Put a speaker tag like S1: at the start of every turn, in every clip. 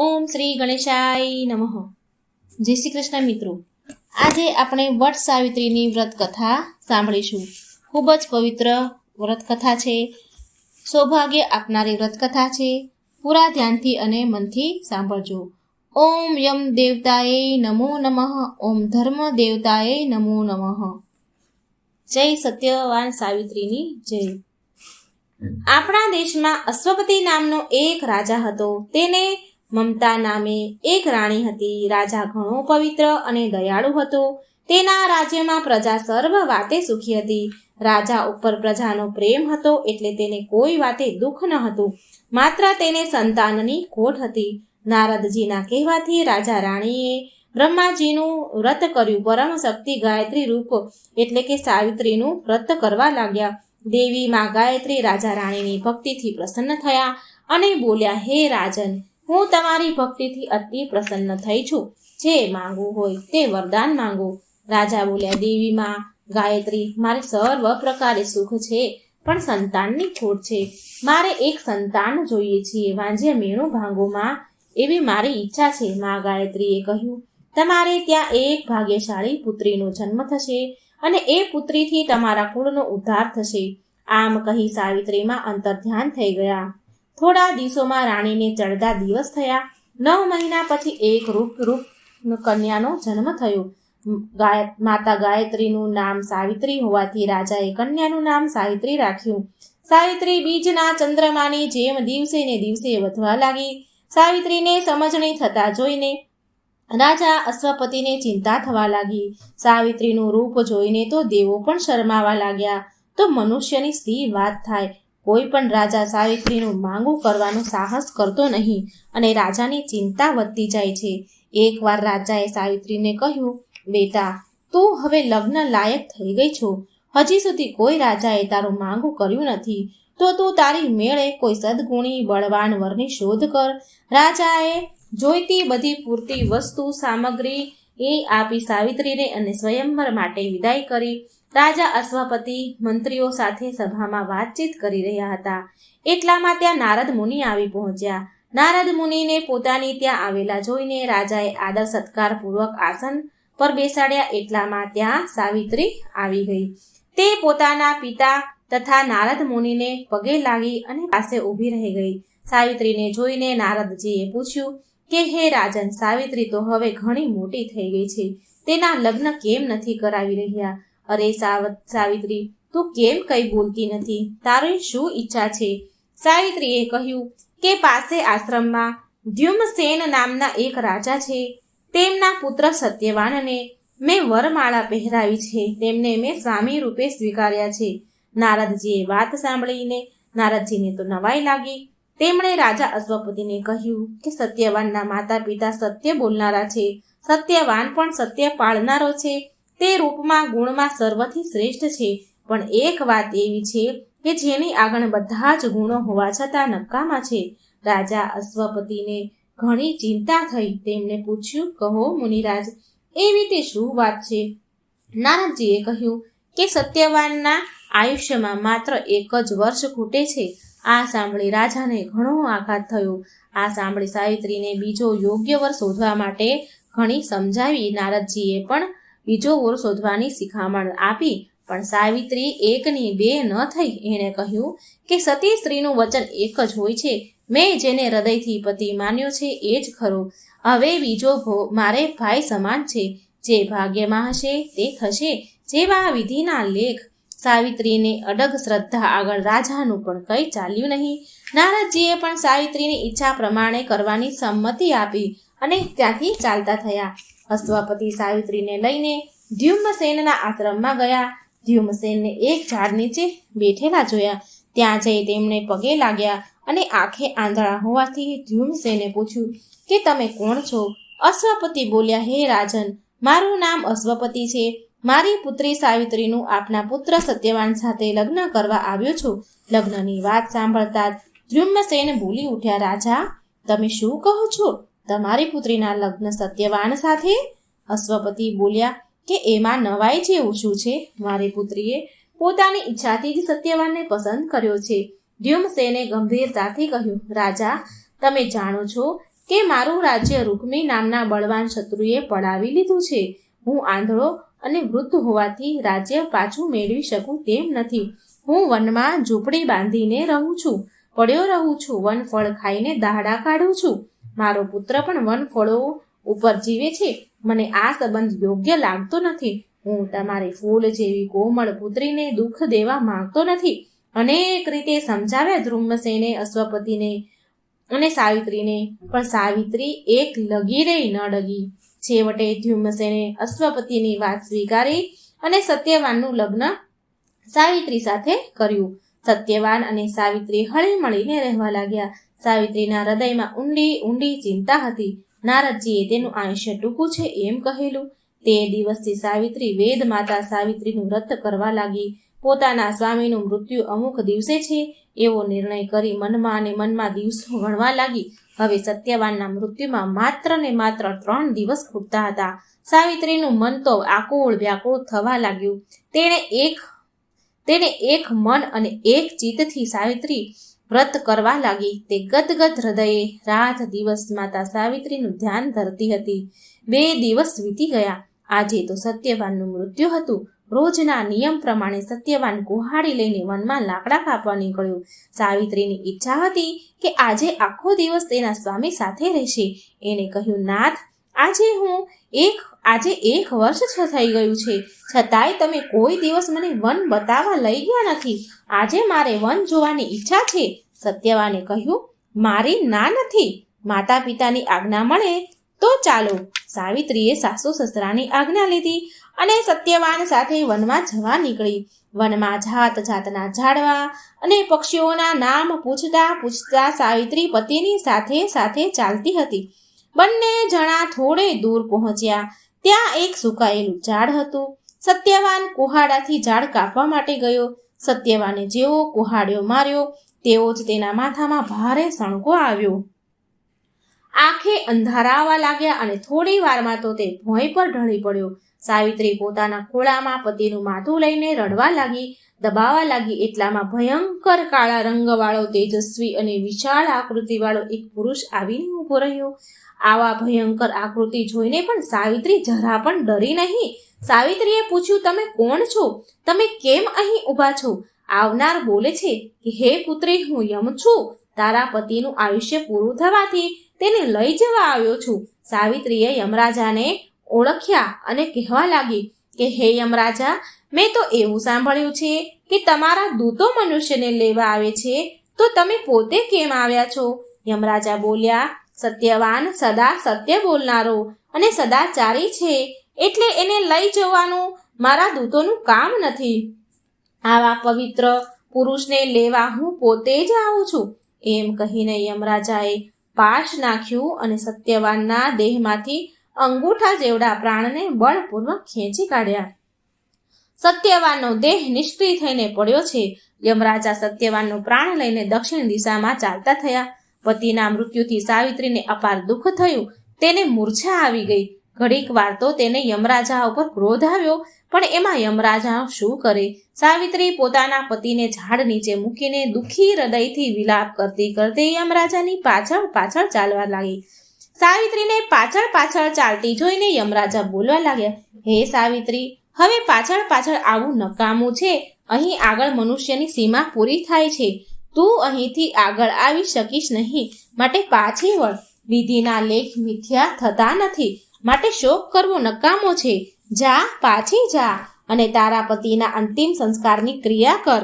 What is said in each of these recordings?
S1: ઓમ શ્રી ગણેશાય નમઃ. જય શ્રી કૃષ્ણ મિત્રો. આજે આપણે વટ સાવિત્રીની વ્રત કથા સાંભળીશું. ખૂબ જ પવિત્ર વ્રત કથા છે. સૌભાગ્ય આપનારી વ્રત કથા છે. પૂરા ધ્યાનથી અને મનથી સાંભળજો. ઓમ યમ દેવતાએ નમો નમઃ. ઓમ ધર્મ દેવતાએ નમો નમઃ. જય સત્યવાન સાવિત્રીની જય. આપણા દેશમાં અશ્વપતિ નામનો એક રાજા હતો. તેને મમતા નામે એક રાણી હતી. રાજા ઘણો પવિત્ર અને દયાળુ હતો. તેના રાજ્યમાં પ્રજા સર્વ વાતે સુખી હતી. રાજા ઉપર પ્રજાનો પ્રેમ હતો, એટલે તેને કોઈ વાતે દુઃખ ન હતું. માત્ર તેને સંતાનની ખોટ હતી. નારદજીના કહેવાથી રાજા રાણીએ બ્રહ્માજીનું વ્રત કર્યું. પરમ શક્તિ ગાયત્રી રૂપ એટલે કે સાવિત્રીનું વ્રત કરવા લાગ્યા. દેવી માં ગાયત્રી રાજા રાણીની ભક્તિથી પ્રસન્ન થયા અને બોલ્યા, હે રાજન, હું તમારી ભક્તિથી અતિ પ્રસન્ન થઈ છું. જે માંગવું હોય તે વરદાન માંગો. રાજા બોલ્યા, દેવી માં ગાયત્રી, મારે સર્વ પ્રકારે સુખ છે, પણ સંતાનની ખોટ છે. મારે એક સંતાન જોઈએ છીએ. વાંજ્યા મેણું ભાંગોમાં એવી મારી ઈચ્છા છે. માં ગાયત્રીએ કહ્યું, તમારે ત્યાં એક ભાગ્યશાળી પુત્રીનો જન્મ થશે અને એ પુત્રીથી તમારા કુળનો ઉદ્ધાર થશે. આમ કહી સાવિત્રીમાં અંતર્ધ્યાન થઈ ગયા. થોડા દિવસોમાં રાણીને ચડતા દિવસ થયા. 9 મહિના પછી એક રૂપ કન્યાનો જન્મ થયો. માતા ગાયત્રીનું નામ સાવિત્રી હોવાથી રાજાએ કન્યાનું નામ સાવિત્રી રાખ્યું. સાવિત્રી બીજના ચંદ્રમાની જેમ દિવસે ને દિવસે વધવા લાગી. સાવિત્રીને સમજણી થતા જોઈને રાજા અશ્વપતિને ચિંતા થવા લાગી. સાવિત્રીનું રૂપ જોઈને તો દેવો પણ શરમાવા લાગ્યા. તો મનુષ્યની સી વાત થાય. કોઈ પણ રાજા સાવિત્રીનું માંગુ કરવાનું સાહસ કરતો નહીં અને રાજાની ચિંતા વધતી જાય છે. એકવાર રાજાએ સાવિત્રીને કહ્યું, બેટા, તું હવે લગ્ન લાયક થઈ ગઈ છો. હજી સુધી કોઈ રાજાએ તારું માંગુ કર્યું નથી, તો તું તારી મેળે કોઈ સદગુણી બળવાન વરની શોધ કર. રાજાએ જોઈતી બધી પૂરતી વસ્તુ સામગ્રી એ આપી સાવિત્રીને અને સ્વયંવર માટે વિદાય કરી. રાજા અશ્વપતિ મંત્રીઓ સાથે સભામાં વાતચીત કરી રહ્યા હતા. એટલામાં ત્યાં નારદ મુનિ આવી પહોંચ્યા. નારદ મુનિને પોતાની ત્યાં આવેલા જોઈને રાજાએ આદર સત્કાર પૂર્વક આસન પર બેસાડ્યા. એટલામાં ત્યાં સાવિત્રી આવી ગઈ. તે પોતાના પિતા તથા નારદ મુનિને પગે લાગી અને પાસે ઊભી રહી ગઈ. સાવિત્રીને જોઈને નારદજીએ પૂછ્યું કે, હે રાજન, સાવિત્રી તો હવે ઘણી મોટી થઈ ગઈ છે. તેના લગ્ન કેમ નથી કરાવી રહ્યા? અરે સાવિત્રી, તું કેમ કઈ બોલતી નથી? તારી શું ઈચ્છા છે? સાવિત્રીએ કહ્યું કે પાસે આશ્રમમાં દ્યુમસેન નામના એક રાજા છે. તેમના પુત્ર સત્યવાનને મેં વરમાળા પહેરાવી છે. તેમને મેં સ્વામી રૂપે સ્વીકાર્યા છે. નારદજીએ વાત સાંભળીને નારદજીને તો નવાઈ લાગી. તેમણે રાજા અશ્વપતિને કહ્યું કે સત્યવાનના માતા પિતા સત્ય બોલનારા છે. સત્યવાન પણ સત્ય પાળનારો છે. તે રૂપમાં ગુણમાં સર્વથી શ્રેષ્ઠ છે. પણ એક વાત એવી છે કે જેની આગળ બધા જ ગુણો હોવા છતાં નકામા છે. રાજા અશ્વપતિને ઘણી ચિંતા થઈ. તેમને પૂછ્યું, કહો મુનિરાજ, એવી તે શું વાત છે? નારદજીએ કહ્યું કે સત્યવાનના આયુષ્યમાં માત્ર 1 જ વર્ષ ખૂટે છે. આ સાંભળી રાજાને ઘણો આઘાત થયો. આ સાંભળી સાવિત્રીને બીજો યોગ્ય વર શોધવા માટે ઘણી સમજાવી. નારદજીએ પણ બીજો વર શોધવાની શિખામણ આપી. પણ સાવિત્રી 1ની 2 ન થઈ. એણે કહ્યું કે સતી સ્ત્રીનું વચન એક જ હોય છે. મેં જેને હૃદયથી પતિ માન્યો છે એ જ ખરો. હવે બીજો મારે ભાઈ સમાન છે. જે ભાગ્યમાં હશે તે થશે. જેવા વિધિના લેખ. સાવિત્રીને અડગ શ્રદ્ધા આગળ રાજાનું પણ કંઈ ચાલ્યું નહીં. નારદજીએ પણ સાવિત્રીની ઈચ્છા પ્રમાણે કરવાની સંમતિ આપી અને ત્યાંથી ચાલતા થયા. અશ્વપતિ સાવિત્રીને લઈને દ્યુમસેનના આશ્રમમાં ગયા. દ્યુમસેનને એક ઝાડ નીચે બેઠેલા જોયા. ત્યાં જઈ તેમને પગે લાગ્યા અને આંખે આંધળા હોવાથી દ્યુમસેને પૂછ્યું કે તમે કોણ છો? અશ્વપતિ બોલ્યા, હે રાજન, મારું નામ અશ્વપતિ છે. મારી પુત્રી સાવિત્રીનું આપના પુત્ર સત્યવાન સાથે લગ્ન કરવા આવ્યો છું. લગ્નની વાત સાંભળતા દ્યુમસેન બોલી ઉઠ્યા, રાજા, તમે શું કહો છો? તમારી પુત્રીના લગ્ન સત્યવાન સાથે? અશ્વપતિ બોલ્યા કે એમાં નવાઈ જેવું શું છે? મારી પુત્રીએ પોતાની ઈચ્છાથી જ સત્યવાનને પસંદ કર્યો છે. દ્યુમસેને ગંભીરતાથી કહ્યું, રાજા, તમે જાણો છો કે મારું રાજ્ય રૂકમી નામના બળવાન શત્રુએ પડાવી લીધું છે. હું આંધળો અને વૃદ્ધ હોવાથી રાજ્ય પાછું મેળવી શકું તેમ નથી. હું વનમાં ઝૂંપડી બાંધીને રહું છું, પડ્યો રહું છું, વનફળ ખાઈને દાડા કાઢું છું. મારો પુત્ર પણ વનફળો ઉપર જીવે છે. મને આ સંબંધ યોગ્ય લાગતો નથી. હું તમારી ફૂલ જેવી કોમળ પુત્રીને દુઃખ દેવા માંગતો નથી. અનેક રીતે સમજાવ્યા ધ્રુમસેને અશ્વપતિને અને સાવિત્રીને, પણ સાવિત્રી એક લગીરે ન ડગી. છેવટે ધ્યુમસેને અશ્વપતિની વાત સ્વીકારી અને સત્યવાનનું લગ્ન સાવિત્રી સાથે કર્યું. સત્યવાન અને સાવિત્રી હળી મળીને રહેવા લાગ્યા. સાવિત્રીના હૃદયમાં ઊંડી ઊંડી ચિંતા હતી. નારદજીએ તેનું આયુષ્ય ટૂંકું છે એમ કહેલું. તે દિવસથી સાવિત્રી વેદ માતા સાવિત્રીનું વ્રત કરવા લાગી. પોતાના સ્વામીનું મૃત્યુ અમુક દિવસે છે એવો નિર્ણય કરી મનમાં અને મનમાં દિવસો ગણવા લાગી. હવે સત્યવાનના મૃત્યુમાં માત્ર ને માત્ર 3 દિવસ ખૂટતા હતા. સાવિત્રીનું મન તો આકુળ વ્યાકુળ થવા લાગ્યું. તેણે એક મન અને એક ચિત્તથી સાવિત્રી વ્રત કરવા લાગી. તે ગદગદ હૃદયે રાત દિવસ માતા સાવિત્રીનું ધ્યાન ધરતી હતી. 2 દિવસ વીતી ગયા. આજે તો સત્યવાનનું મૃત્યુ હતું. રોજના નિયમ પ્રમાણે સત્યવાન કુહાડી લઈને વનમાં લાકડા કાપવા નીકળ્યો. સાવિત્રીની ઈચ્છા હતી કે આજે આખો દિવસ તેના સ્વામી સાથે રહેશે. એને કહ્યું, નાથ, આજે 1 વર્ષ થઈ ગયું છે, છતાંય તમે કોઈ દિવસ મને વન બતાવવા લઈ ગયા નથી. આજે મારે વન જોવાની ઈચ્છા છે. સત્યવાને કહ્યું, મારી ના નથી. માતા પિતાની આજ્ઞા મળે તો ચાલો. સાવિત્રીએ સાસુ સસરાની આજ્ઞા લીધી અને સત્યવાન સાથે વનમાં જવા નીકળી. વનમાં જાત જાતના ઝાડવા અને પક્ષીઓના નામ પૂછતા પૂછતા સાવિત્રી પતિની સાથે સાથે ચાલતી હતી. બંને જણા થોડે દૂર પહોંચ્યા. ત્યાં એક સુકાયેલું ઝાડ હતું. સત્યવાન કુહાડાથી ઝાડ કાપવા માટે ગયો. સત્યવાને જેવો કુહાડ્યો માર્યો તેવો જ તેના માથામાં ભારે સણકો આવ્યો. આંખે અંધારા આવવા લાગ્યા અને થોડી વારમાં તો તે ભોંય પર ઢળી પડ્યો. સાવિત્રી પોતાના ખોળામાં પતિનું માથું લઈને રડવા લાગી, દબાવવા લાગી. એટલામાં ભયંકર કાળા રંગવાળો, તેજસ્વી અને વિશાળ આકૃતિવાળો એક પુરુષ આવીને ઊભો રહ્યો. આવા ભયંકર આકૃતિ જોઈને પણ સાવિત્રી જરા પણ ડરી નહીં. સાવિત્રીએ પૂછ્યું, તમે કોણ છો? તમે કેમ અહીં ઊભા છો? આવનાર બોલે છે કે, હે પુત્રી, હું યમ છું. તારા પતિનું આયુષ્ય પૂરું થવાથી તેને લઈ જવા આવ્યો છું. સાવિત્રીએ યમરાજાને ઓળખ્યા અને કહેવા લાગી કે, હે યમરાજા, મેં તો એવું સાંભળ્યું છે કે તમારા દૂતો મનુષ્યને લેવા આવે છે, તો તમે પોતે કેમ આવ્યા છો? યમરાજા બોલ્યા, સત્યવાન સદા સત્ય બોલનારો અને સદાચારી છે, એટલે એને લઈ જવાનું મારા દૂતોનું કામ નથી. આવા પવિત્ર પુરુષને લેવા હું પોતે જ આવું છું. એમ કહીને યમરાજાએ પાશ નાખ્યું અને સત્યવાનના દેહમાંથી અંગૂઠા જેવડા પ્રાણને બળપૂર્વક ખેંચી કાઢ્યા. સત્યવાનનો દેહ નિષ્ક્રિય થઈને પડ્યો છે. યમરાજા સત્યવાનનો પ્રાણ લઈને દક્ષિણ દિશામાં ચાલતા થયા. પતિના મૃત્યુથી સાવિત્રીને અપાર દુઃખ થયું. તેને મૂર્છા આવી ગઈ. ઘડીક વાર તો તેને યમરાજા ઉપર ક્રોધ આવ્યો, પણ એમાં યમરાજા શું કરે? સાવિત્રી પોતાના પતિને ઝાડ નીચે મૂકીને દુઃખી હૃદયથી વિલાપ કરતી કરતી યમરાજાની પાછળ પાછળ ચાલવા લાગી. સાવિત્રીને પાછળ પાછળ ચાલતી જોઈને યમરાજા બોલવા લાગ્યા, હે સાવિત્રી, હવે પાછળ પાછળ આવું નકામું છે. અહીં આગળ મનુષ્યની સીમા પૂરી થાય છે. તું અહીંથી આગળ આવી શકીશ નહીં, માટે પાછી વળ. વિધિના લેખ મિથ્યા થતા નથી, માટે શોક કરવો નકામો છે. જા, પાછી જા અને તારા પતિના અંતિમ સંસ્કારની ક્રિયા કર.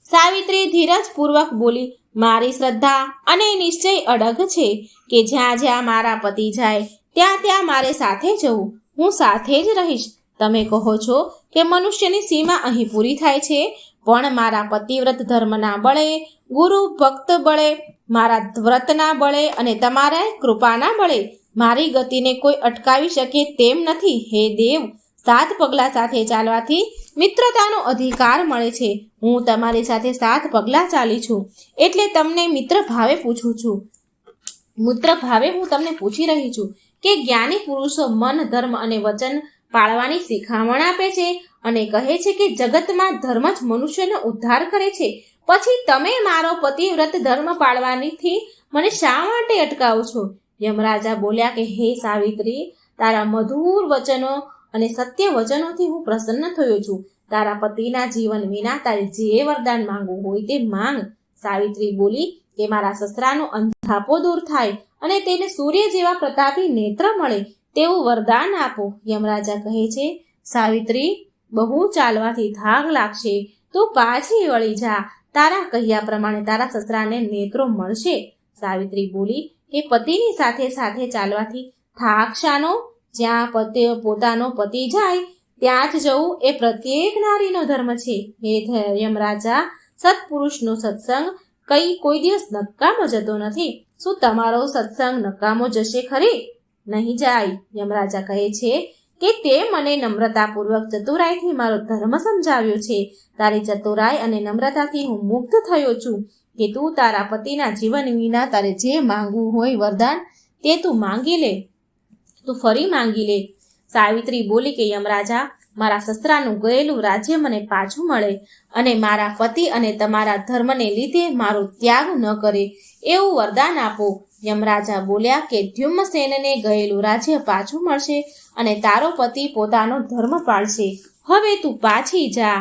S1: સાવિત્રી ધીરજપૂર્વક બોલી, મારી શ્રદ્ધા અને નિશ્ચય અડગ છે કે જ્યાં જ્યાં મારા પતિ જાય ત્યાં ત્યાં મારે સાથે જવું. હું સાથે જ રહીશ. તમે કહો છો કે મનુષ્યની સીમા અહીં પૂરી થાય છે, પણ મારા પતિવ્રત ધર્મના બળે, ગુરુ ભક્ત બળે, મારા વ્રતના બળે અને તમારા કૃપાના બળે મારી ગતિને કોઈ અટકાવી શકે તેમ નથી. હે દેવ, 7 પગલાં સાથે ચાલવાથી મિત્રતાનો અધિકાર મળે છે. હું તમારી સાથે 7 પગલાં ચાલી છું, એટલે તમને મિત્ર ભાવે પૂછું છું. મિત્ર ભાવે હું તમને પૂછી રહી છું કે જ્ઞાની પુરુષો મન, ધર્મ અને વચન પાળવાની શિખામણ આપે છે અને કહે છે કે જગતમાં ધર્મ જ મનુષ્યનો ઉદ્ધાર કરે છે. પછી તમે મારો પતિવ્રત ધર્મ પાળવાથી મને શા માટે અટકાવો છો? યમરાજા બોલ્યા કે હે સાવિત્રી, તારા મધુર વચનો અને સત્ય વચનોથી હું પ્રસન્ન થયો છું. તારા પતિના જીવન વિના તારે જે વરદાન માંગવું હોય તે માંગ. સાવિત્રી બોલી કે મારા સસરાનો અંધાપો દૂર થાય અને તેને સૂર્ય જેવા પ્રતાપી નેત્ર મળે તેવું વરદાન આપો. યમરાજા કહે છે, સાવિત્રી, બહુ ચાલવાથી થાક લાગશે, તું પાછી વળી જા. તારા કહ્યા પ્રમાણે તારા સસરાને નેત્રો મળશે. સાવિત્રી બોલી કે પતિની સાથે સાથે ચાલવાથી થાક શાનો? જ્યાં પોતાનો પતિ જાય ત્યાં જ જવું એ પ્રત્યેક નારીનો ધર્મ છે. હે યમરાજા, સત્પુરુષનો સત્સંગ કોઈ દિવસ નકામો જતો નથી. શું તમારો સત્સંગ નકામો જશે ખરી? નહીં જાય. યમરાજા કહે છે કે તે મને નમ્રતાપૂર્વક ચતુરાઈથી મારો ધર્મ સમજાવ્યો છે. તારી ચતુરાઈ અને નમ્રતાથી હું મુગ્ધ થયો છું કે તું તારા પતિના જીવન વિના તારે જે માંગવું હોય વરદાન તે તું માંગી લે, તું ફરી માંગી લે. સાવિત્રી બોલી કે યમરાજા, મારા સસરાનું ગયેલું રાજ્ય મને પાછું મળે અને મારા પતિ અને તમારા ધર્મને લીધે મારો ત્યાગ ન કરે એવું વરદાન આપો. યમરાજા બોલ્યા કે દ્યુમ્નસેનને ગયેલું રાજ્ય પાછું મળશે અને તારો પતિ પોતાનો ધર્મ પાળશે. હવે તું પાછી જા.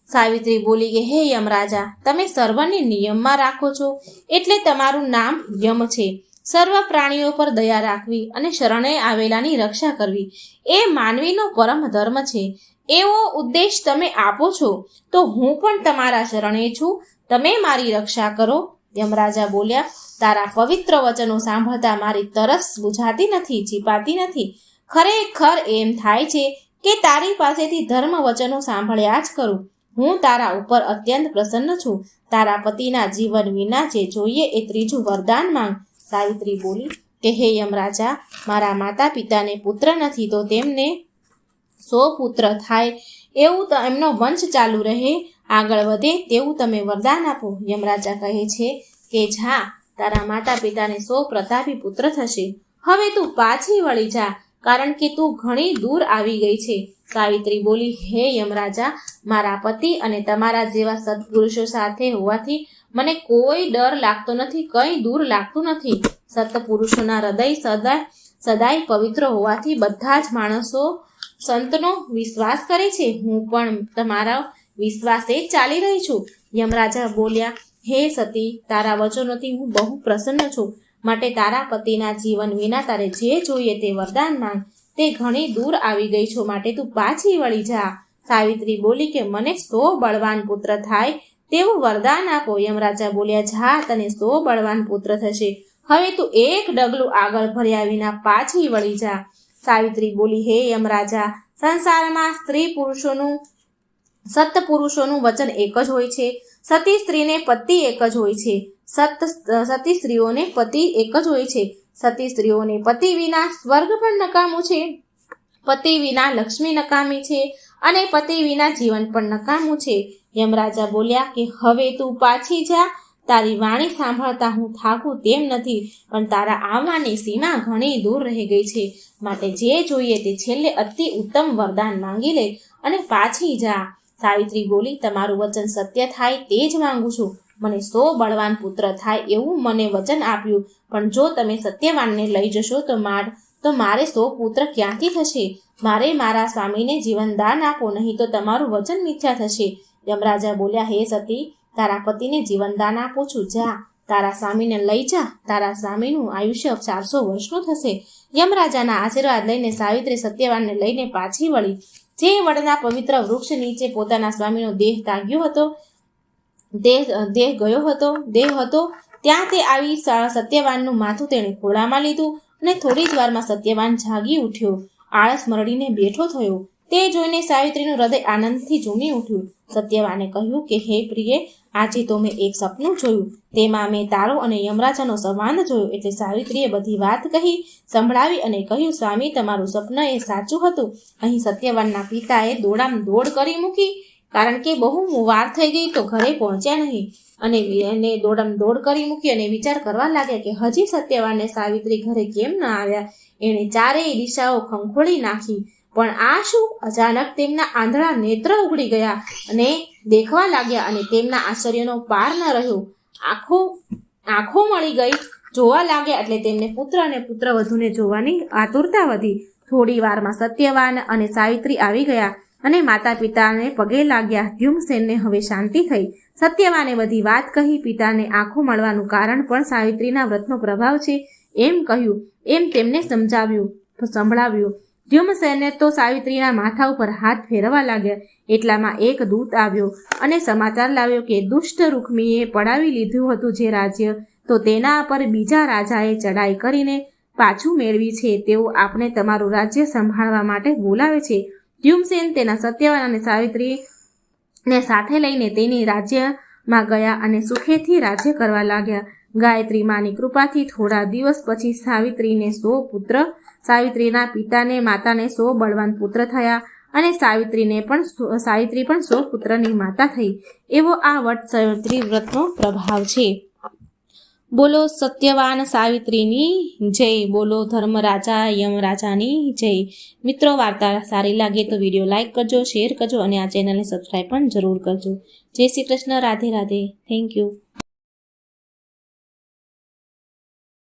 S1: સાવિત્રી બોલી કે હે યમરાજા, તમે સર્વને નિયમમાં રાખો છો એટલે તમારું નામ યમ છે. સર્વ પ્રાણીઓ પર દયા રાખવી અને શરણે આવેલાની રક્ષા કરવી એ માનવીનો પરમ ધર્મ છે. એવો ઉપદેશ તમે આપો છો તો હું પણ તમારા શરણે છું, તમે મારી રક્ષા કરો. યમરાજા બોલ્યા, તારા પવિત્ર વચનો સાંભળતા મારી તરસ બુઝાતી નથી, છીપાતી નથી. ખરેખર એમ થાય છે કે તારી પાસેથી ધર્મ વચનો સાંભળ્યા જ કરું. હું તારા ઉપર અત્યંત પ્રસન્ન છું. તારા પતિના જીવન વિના જે જોઈએ એ ત્રીજું વરદાન માંગ. સાવિત્રી બોલી કે હે યમરાજા, મારા માતા પિતાને પુત્ર નથી તો તેમને 100 પુત્ર થાય એવું એમનો વંશ ચાલુ રહે, આગળ વધે તેવું તમે વરદાન આપો. યમરાજા કહે છે કે જા, તારા માતા પિતાને 100 પ્રતાપી પુત્ર થશે. હવે તું પાછી વળી જા, કારણ કે તું ઘણી દૂર આવી ગઈ છે. સાવિત્રી બોલી, હે યમરાજા, મારા પતિ અને તમારા જેવા સત્પુરુષો સાથે હોવાથી મને કોઈ ડર લાગતો નથી, કંઈ દૂર લાગતું નથી. સત્પુરુષોના હૃદય સદાય પવિત્ર હોવાથી બધા જ માણસો સંતનો વિશ્વાસ કરે છે. હું પણ તમારા વિશ્વાસે જ ચાલી રહી છું. યમરાજા બોલ્યા, હે સતી, તારા વચનોથી હું બહુ પ્રસન્ન છું, માટે તારા પતિના જીવન વિના તારે જે જોઈએ તે વરદાન માંગ. તે ઘણી દૂર આવી ગઈ છો, માટે તું પાછી વળી જા. સાવિત્રી બોલી કે મને 100 બળવાન પુત્ર થાય તેવું વરદાન આપો. યમરાજા બોલ્યા, જા, તને 100 બળવાન પુત્ર થશે. હવે તું એક ડગલું આગળ ભર્યા વિના પાછી વળી જા. સાવિત્રી બોલી, હે યમરાજા, સંસારમાં સ્ત્રી પુરુષોનું સત્પુરુષોનું વચન એક જ હોય છે. સતી સ્ત્રીને પતિ એક જ હોય છે. સતી સ્ત્રીઓને પતિ એક જ હોય છે. સતી સ્ત્રીઓને પતિ વિના સ્વર્ગ પણ નકામું છે, પતિ વિના લક્ષ્મી નકામી છે અને પતિ વિના જીવન પણ નકામું છે. યમરાજા બોલ્યા કે હવે તું પાછી જા. તારી વાણી સાંભળતા હું થાકું તેમ નથી, પણ તારા આવવાની સીમા ઘણી દૂર રહી ગઈ છે, માટે જે જોઈએ તે છેલ્લે અતિ ઉત્તમ વરદાન માંગી લે અને પાછી જા. સાવિત્રી બોલી, તમારું વચન સત્ય થાય તે જ માંગુ છું. મને 100 બળવાન પુત્ર થાય એવું મને વચન આપ્યું, પણ જો તમે સત્યવાનને લઈ જશો તો મારે 100 પુત્ર ક્યાંથી થશે? મારે મારા સ્વામીને જીવનદાન આપો, નહીં તો તમારું વચન મિથ્યા થશે. યમરાજા બોલ્યા, હે સતી, તારા પતિને જીવનદાન આપું છું, જા, તારા સ્વામીને લઈ જા. તારા સ્વામીનું આયુષ્ય 400 વર્ષનું થશે. યમરાજાના આશીર્વાદ લઈને સાવિત્રી સત્યવાનને લઈને પાછી વળી. જે વડના પવિત્ર વૃક્ષ નીચે પોતાના સ્વામીનો દેહ તાગ્યો હતો, દેહ હતો, ત્યાં તે આવી સત્યવાનનું માથું તેણે ખોળામાં લીધું અને થોડી જ વારમાં સત્યવાન જાગી ઉઠ્યો, આળસ મરડીને બેઠો થયો. તે જોઈને સાવિત્રીનું હૃદય આનંદથી ઝૂમી ઉઠ્યું. સત્યવાને કહ્યું કે હે પ્રિય, આજે તો મેં એક સપનું જોયું, તેમાં મેં તારો અને યમરાજાનો સંવાદ જોયો. એટલે સાવિત્રીએ બધી વાત કહી સંભળાવી અને કહ્યું, સ્વામી, તમારું સપન એ સાચું હતું. અહીં સત્યવાનના પિતાએ દોડ કરી મૂકી, કારણ કે બહુ વાર થઈ ગઈ તો ઘરે પહોંચ્યા નહીં, અને એને દોડ કરી મૂકી અને વિચાર કરવા લાગ્યા કે હજી સત્યવાનને સાવિત્રી ઘરે કેમ ન આવ્યા. એણે ચારેય દિશાઓ ખંખોળી નાખી, પણ આ શું? અચાનક તેમના આંધળા નેત્ર ઉઘડી ગયા અને દેખવા લાગ્યા, અને તેમના આશ્ચર્યનો પાર ન રહ્યો. આંખો મળી ગઈ. જોવા લાગ્યા એટલે તેમને પુત્ર અને પુત્રવધૂને જોવાની આતુરતા વધી. થોડી વારમાં સત્યવાન અને સાવિત્રી આવી ગયા અને માતા પિતાને પગે લાગ્યા. ધ્યુમસેનને હવે શાંતિ થઈ. સત્યવાને બધી વાત કહી. પિતાને આંખો મળવાનું કારણ પણ સાવિત્રીના વ્રતનો પ્રભાવ છે એમ કહ્યું. એમ તેમને સંભળાવ્યું. ધ્યુમસેને તો સાવિત્રીના માથા ઉપર હાથ ફેરવા લાગ્યા. એટલામાં એક દૂત આવ્યો અને સમાચાર લાવ્યો કે દુષ્ટ રૂક્મીએ પડાવી લીધું હતું જે રાજ્ય, તો તેના પર બીજા રાજાએ ચડાઈ કરીને પાછું મેળવી છે. તેઓ આપણે તમારું રાજ્ય સંભાળવા માટે બોલાવે છે. ધ્યુમસેન તેના સત્યવાન અને સાવિત્રીને સાથે લઈને તેની રાજ્યમાં ગયા અને સુખેથી રાજ્ય કરવા લાગ્યા. ગાયત્રી માની કૃપાથી થોડા દિવસ પછી સાવિત્રીના પિતાને માતાને 100 બળવાન પુત્ર થયા અને સાવિત્રી પણ 100 પુત્રની માતા થઈ. એવો આ વટ સાવિત્રી વ્રતનો પ્રભાવ છે. બોલો સત્યવાન સાવિત્રીની જય. બોલો ધર્મરાજા યમરાજાની જય. મિત્રો, વાર્તા સારી લાગે તો વિડીયો લાઈક કરજો, શેર કરજો અને આ ચેનલને સબસ્ક્રાઈબ પણ જરૂર કરજો. જય શ્રી કૃષ્ણ. રાધે રાધે. Thank you.